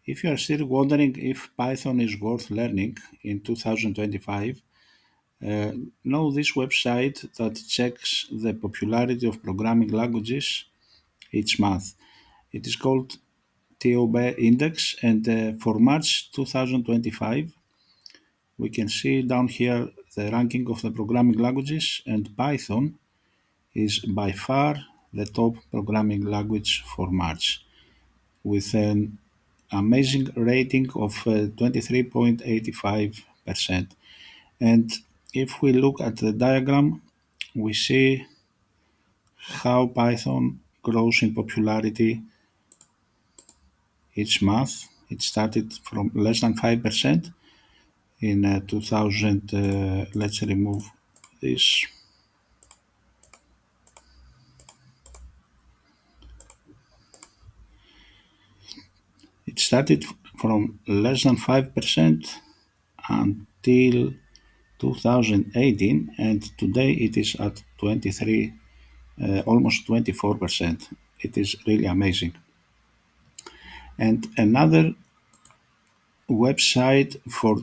If you are still wondering if Python is worth learning in 2025, uh, know this website that checks the popularity of programming languages each month. It is called TOB Index, and for March 2025, we can see down here the ranking of the programming languages, and Python is by far the top programming language for March, with an amazing rating of 23.85%. And if we look at the diagram, we see how Python grows in popularity each month. It started from less than 5% in 2000. Let's remove this. It started from less than 5% until 2018, and today it is at 23, almost 24%. It is really amazing. And another website for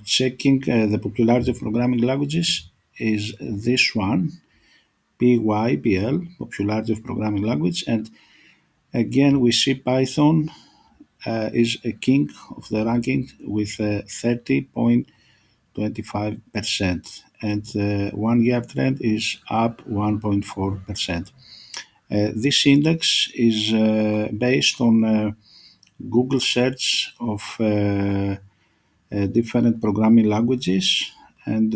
checking the popularity of programming languages is this one, PYBL, Popularity of Programming Language, and again we see Python is a king of the ranking with 30.25%, and the 1 year trend is up 1.4%. This index is based on Google search of different programming languages, and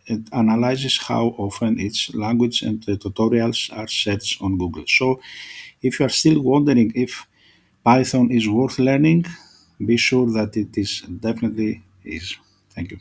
it analyzes how often each language and the tutorials are searched on Google. So if you are still wondering if Python is worth learning, be sure that it is definitely is. Thank you.